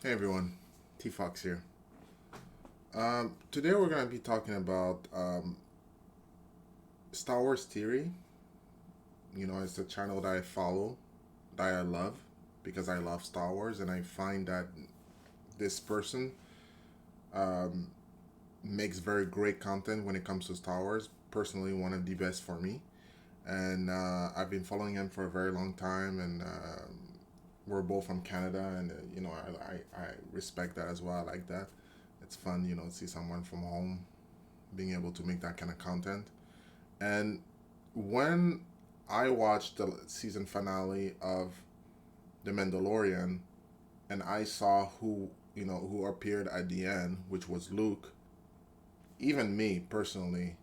Hey everyone, T Fox here. Today we're going to be talking about Star Wars Theory. It's a channel that I follow, that I love, because I love Star Wars, and I find that this person um, makes very great content when it comes to Star Wars. Personally, one of the best for me, and I've been following him for a very long time, and we're both from Canada, and I respect that as well. I like that. It's fun, to see someone from home being able to make that kind of content. And when I watched the season finale of The Mandalorian, and I saw who appeared at the end, which was Luke, even me personally,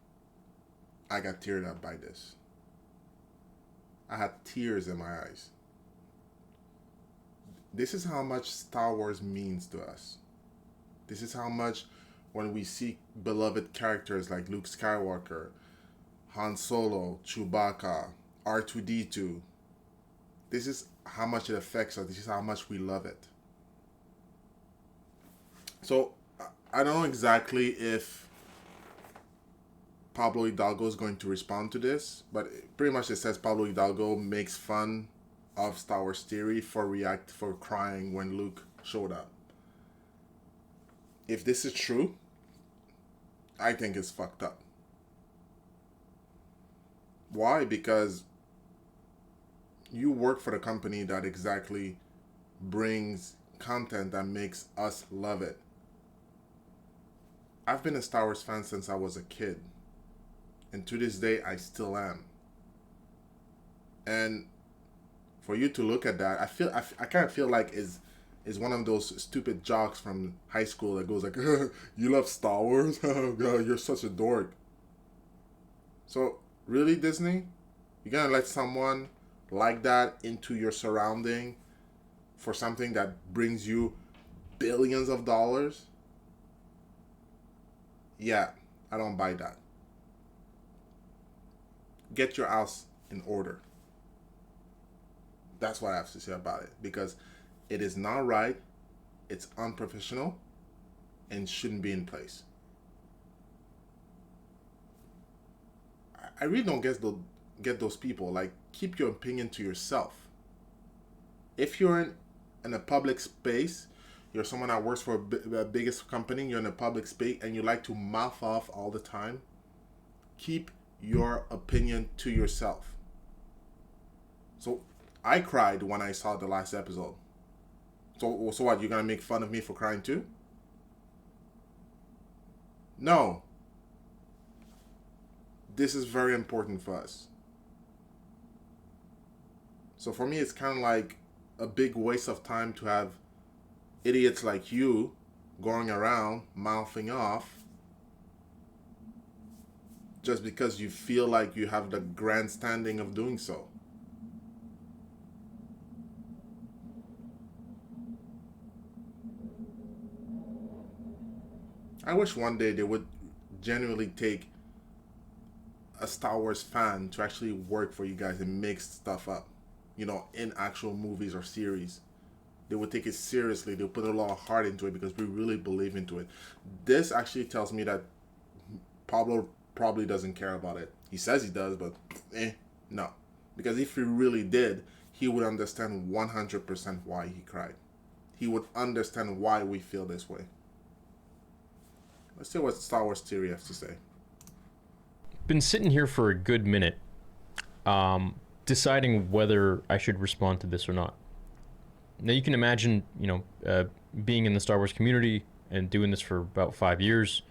I got teared up by this. I had tears in my eyes. This is how much Star Wars means to us. This is how much when we see beloved characters like Luke Skywalker, Han Solo, Chewbacca, R2D2. This is how much it affects us. This is how much we love it. So I don't know exactly if Pablo Hidalgo is going to respond to this, but pretty much it says Pablo Hidalgo makes fun of Star Wars theory for crying when Luke showed up. If this is true, I think it's fucked up. Why? Because you work for the company that exactly brings content that makes us love it. I've been a Star Wars fan since I was a kid, and to this day, I still am. And for you to look at that, I kind of feel like is one of those stupid jocks from high school that goes like, "You love Star Wars? Oh God, you're such a dork." So really, Disney, you're gonna let someone like that into your surrounding for something that brings you billions of dollars? Yeah, I don't buy that. Get your house in order. That's what I have to say about it because it is not right, it's unprofessional, and shouldn't be in place. I really don't get those people. Like, keep your opinion to yourself. If you're in a public space, you're someone that works for the biggest company, you're in a public space, and you like to mouth off all the time, keep your opinion to yourself. So I cried when I saw the last episode. So what? You're gonna make fun of me for crying too? No. This is very important for us. So for me, it's kind of like a big waste of time to have idiots like you going around mouthing off just because you feel like you have the grandstanding of doing so. I wish one day they would genuinely take a Star Wars fan to actually work for you guys and make stuff up, in actual movies or series. They would take it seriously. They would put a lot of heart into it because we really believe into it. This actually tells me that Pablo probably doesn't care about it. He says he does, but no. Because if he really did, he would understand 100% why he cried. He would understand why we feel this way. Let's see what Star Wars Theory has to say. Been sitting here for a good minute, deciding whether I should respond to this or not. Now you can imagine, being in the Star Wars community and doing this for about 5 years.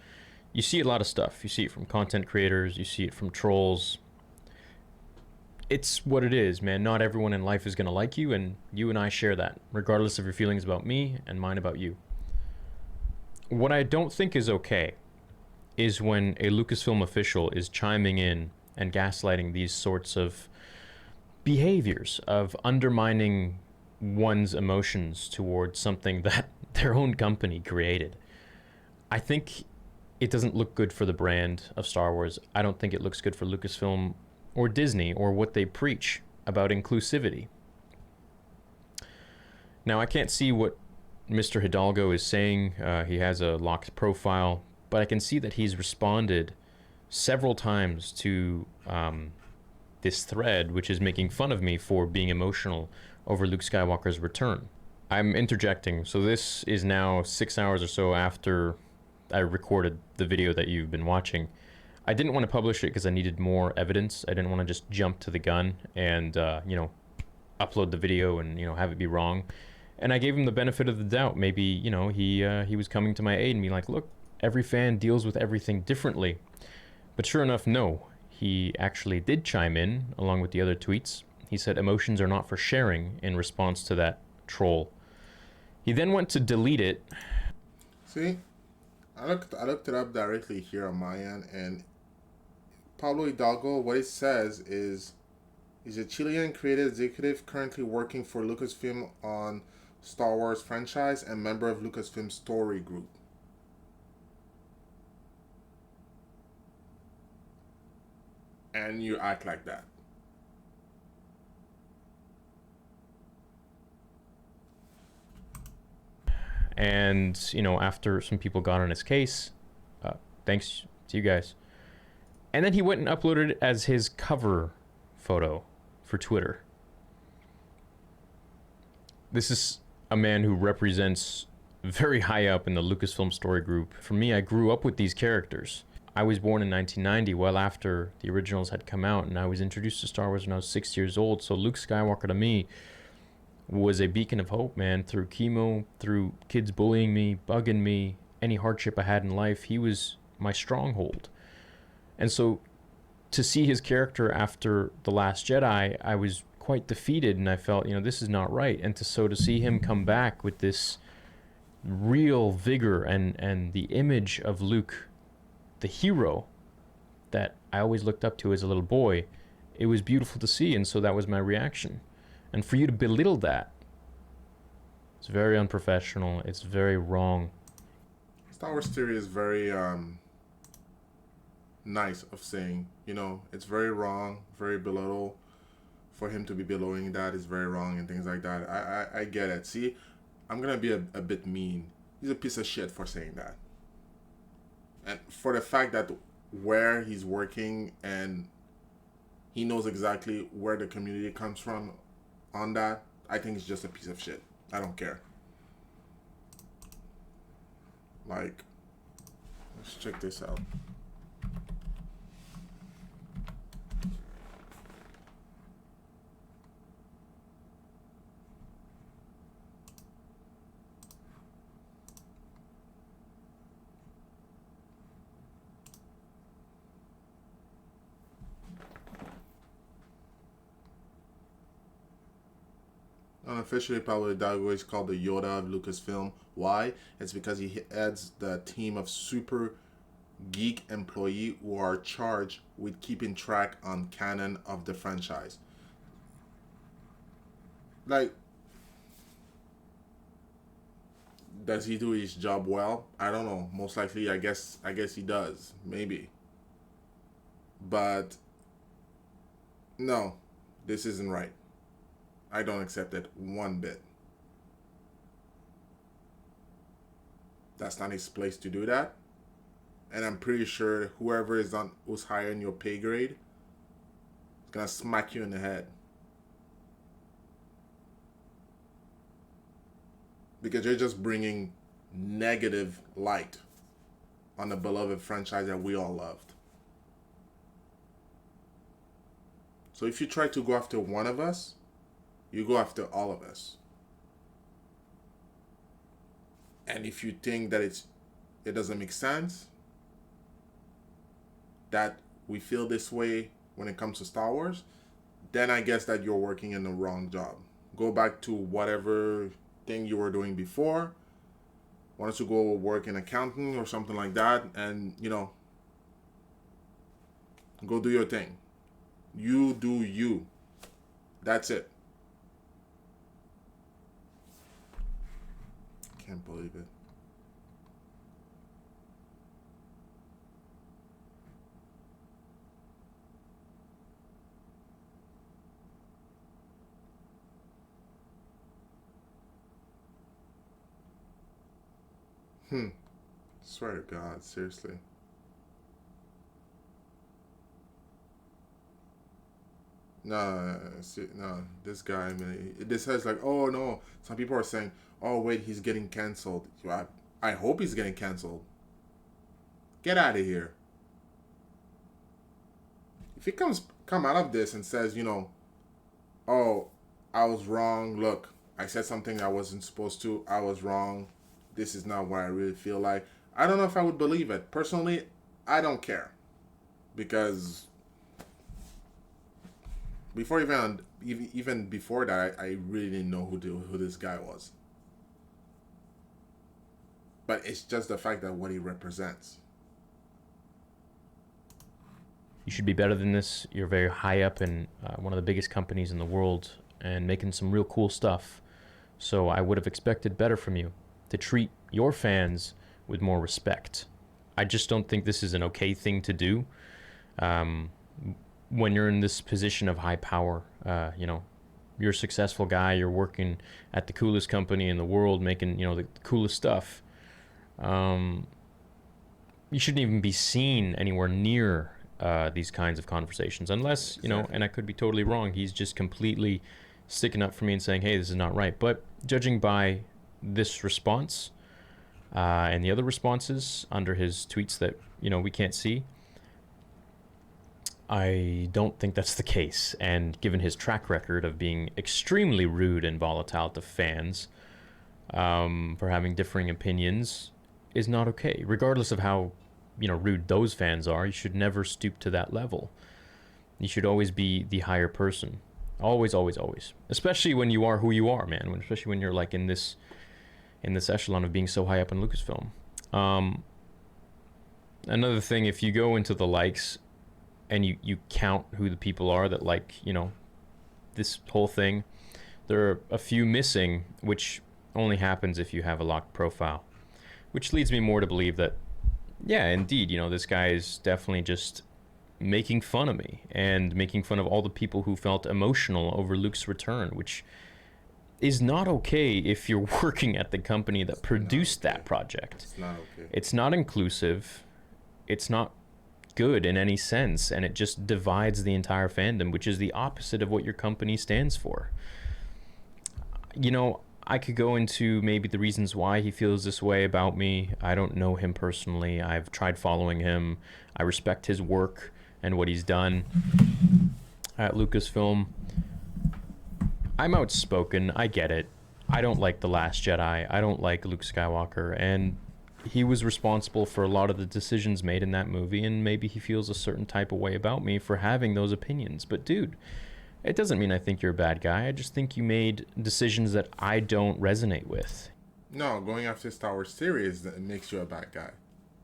You see a lot of stuff. You see it from content creators. You see it from trolls. It's what it is, man. Not everyone in life is gonna like you, and you and I share that, regardless of your feelings about me and mine about you. What I don't think is okay is when a Lucasfilm official is chiming in and gaslighting these sorts of behaviors of undermining one's emotions towards something that their own company created. I think it doesn't look good for the brand of Star Wars. I don't think it looks good for Lucasfilm or Disney or what they preach about inclusivity. Now, I can't see what Mr. Hidalgo is saying. He has a locked profile, but I can see that he's responded several times to this thread, which is making fun of me for being emotional over Luke Skywalker's return. I'm interjecting. So this is now 6 hours or so after I recorded the video that you've been watching. I didn't want to publish it because I needed more evidence. I didn't want to just jump to the gun and, upload the video and, have it be wrong. And I gave him the benefit of the doubt. Maybe, he was coming to my aid and being like, look, every fan deals with everything differently. But sure enough, no. He actually did chime in along with the other tweets. He said emotions are not for sharing in response to that troll. He then went to delete it. See, I looked it up directly here on my end, and Pablo Hidalgo, what it says is he's a Chilean creative executive currently working for Lucasfilm on Star Wars franchise and member of Lucasfilm Story Group. And you act like that. And, after some people got on his case, thanks to you guys. And then he went and uploaded it as his cover photo for Twitter. This is a man who represents very high up in the Lucasfilm Story Group. For me, I grew up with these characters. I was born in 1990, well after the originals had come out, and I was introduced to Star Wars when I was 6 years old. So Luke Skywalker to me was a beacon of hope, man. Through chemo, through kids bullying me, bugging me, any hardship I had in life, he was my stronghold. And so to see his character after The Last Jedi, I was quite defeated, and I felt, this is not right. And to see him come back with this real vigor and the image of Luke, the hero that I always looked up to as a little boy, it was beautiful to see. And so that was my reaction. And for you to belittle that, it's very unprofessional. It's very wrong. Star Wars theory is very nice of saying, it's very wrong, very belittle. For him to be belittling that is very wrong and things like that. I get it. See, I'm going to be a bit mean. He's a piece of shit for saying that. And for the fact that where he's working and he knows exactly where the community comes from on that, I think it's just a piece of shit. I don't care. Like, let's check this out. Unofficially, Pablo Hidalgo is called the Yoda of Lucasfilm. Why? It's because he heads the team of super geek employees who are charged with keeping track on canon of the franchise. Like, does he do his job well? I don't know. Most likely, I guess he does. Maybe. But no, this isn't right. I don't accept it one bit. That's not his place to do that. And I'm pretty sure whoever who's higher in your pay grade is gonna smack you in the head. Because you're just bringing negative light on the beloved franchise that we all loved. So if you try to go after one of us, you go after all of us. And if you think that it doesn't make sense, that we feel this way when it comes to Star Wars, then I guess that you're working in the wrong job. Go back to whatever thing you were doing before. Why don't you go work in accounting or something like that, and go do your thing. You do you. That's it. Can't believe it. Swear to God, seriously. Nah, see, nah, this guy, man. This has like, oh no. Some people are saying, oh wait, he's getting canceled. I hope he's getting canceled. Get out of here. If he come out of this and says, oh, I was wrong. Look, I said something I wasn't supposed to. I was wrong. This is not what I really feel like. I don't know if I would believe it. Personally, I don't care because before even before that, I really didn't know who this guy was. But it's just the fact that what he represents. You should be better than this. You're very high up in one of the biggest companies in the world and making some real cool stuff. So I would have expected better from you, to treat your fans with more respect. I just don't think this is an okay thing to do. Um, when you're in this position of high power, you're a successful guy. You're working at the coolest company in the world, making the coolest stuff. Um, you shouldn't even be seen anywhere near these kinds of conversations, unless Exactly. and I could be totally wrong. He's just completely sticking up for me and saying, "Hey, this is not right." But judging by this response and the other responses under his tweets that we can't see, I don't think that's the case. And given his track record of being extremely rude and volatile to fans for having differing opinions, is not okay. Regardless of how rude those fans are, you should never stoop to that level. You should always be the higher person. Always, always, always. Especially when you are who you are, man. Especially when you're like in this echelon of being so high up in Lucasfilm. Um, Another thing, if you go into the likes and you count who the people are that like this whole thing, there are a few missing, which only happens if you have a locked profile. Which leads me more to believe that, yeah, indeed, this guy is definitely just making fun of me and making fun of all the people who felt emotional over Luke's return, which is not okay if you're working at the company that Not produced okay. that project. It's not okay. It's not inclusive. It's not good in any sense, and it just divides the entire fandom, which is the opposite of what your company stands for. I could go into maybe the reasons why he feels this way about me. I don't know him personally. I've tried following him. I respect his work and what he's done at Lucasfilm. I'm outspoken. I get it. I don't like The Last Jedi. I don't like Luke Skywalker. And he was responsible for a lot of the decisions made in that movie, and maybe he feels a certain type of way about me for having those opinions. But dude, it doesn't mean I think you're a bad guy. I just think you made decisions that I don't resonate with. No, going after Star Wars series that makes you a bad guy.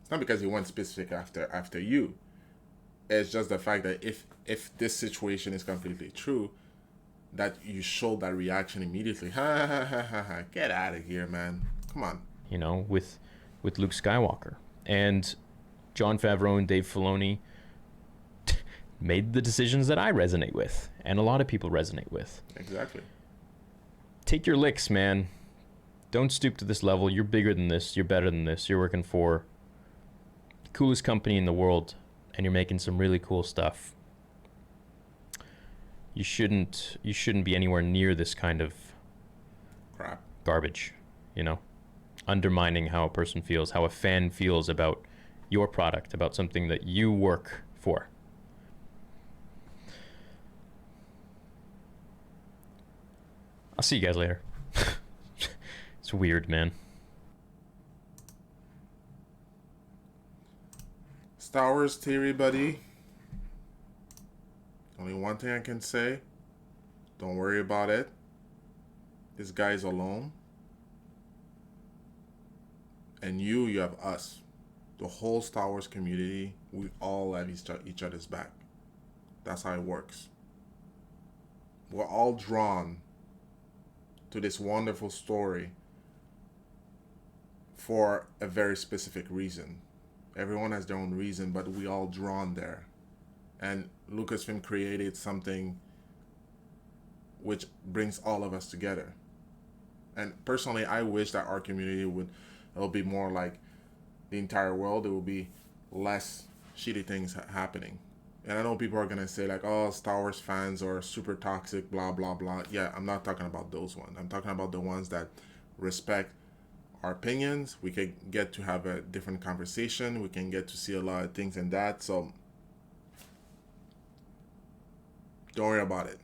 It's not because he went specific after you. It's just the fact that if this situation is completely true, that you show that reaction immediately. Ha ha ha ha ha. Get out of here, man. Come on. With Luke Skywalker. And Jon Favreau and Dave Filoni made the decisions that I resonate with, and a lot of people resonate with. Exactly. Take your licks, man. Don't stoop to this level. You're bigger than this. You're better than this. You're working for the coolest company in the world, and you're making some really cool stuff. You shouldn't be anywhere near this kind of Crap. garbage, undermining how a person feels, how a fan feels about your product, about something that you work for. I'll see you guys later. It's weird, man. Star Wars theory, buddy. Only one thing I can say. Don't worry about it. This guy's alone. And you have us. The whole Star Wars community, we all have each other's back. That's how it works. We're all drawn to this wonderful story for a very specific reason. Everyone has their own reason, but we all drawn there. And Lucasfilm created something which brings all of us together. And personally, I wish that our community would It'll be more like the entire world. It will be less shitty things happening. And I know people are gonna say like, "Oh, Star Wars fans are super toxic," blah blah blah. Yeah, I'm not talking about those ones. I'm talking about the ones that respect our opinions. We can get to have a different conversation. We can get to see a lot of things in that. So don't worry about it.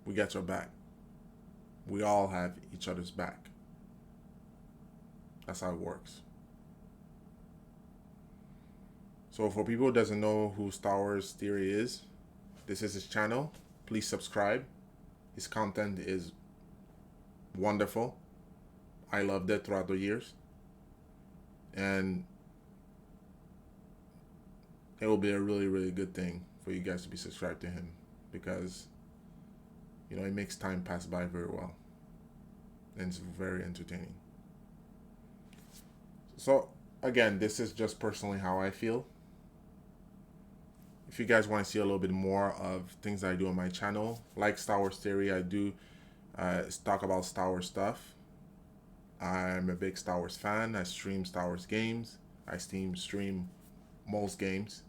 We got your back. We all have each other's back. That's how it works. So for people who doesn't know who Star Wars Theory is, this is his channel. Please subscribe. His content is wonderful. I loved it throughout the years. And it will be a really, really good thing for you guys to be subscribed to him because, you know, it makes time pass by very well. And it's very entertaining. So, again, this is just personally how I feel. If you guys want to see a little bit more of things that I do on my channel, like Star Wars Theory, I do talk about Star Wars stuff. I'm a big Star Wars fan. I stream Star Wars games. I stream most games.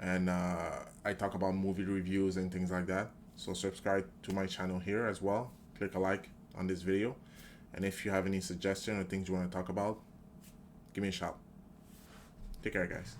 And I talk about movie reviews and things like that. So subscribe to my channel here as well. Click a like on this video. And if you have any suggestions or things you want to talk about, give me a shout. Take care, guys.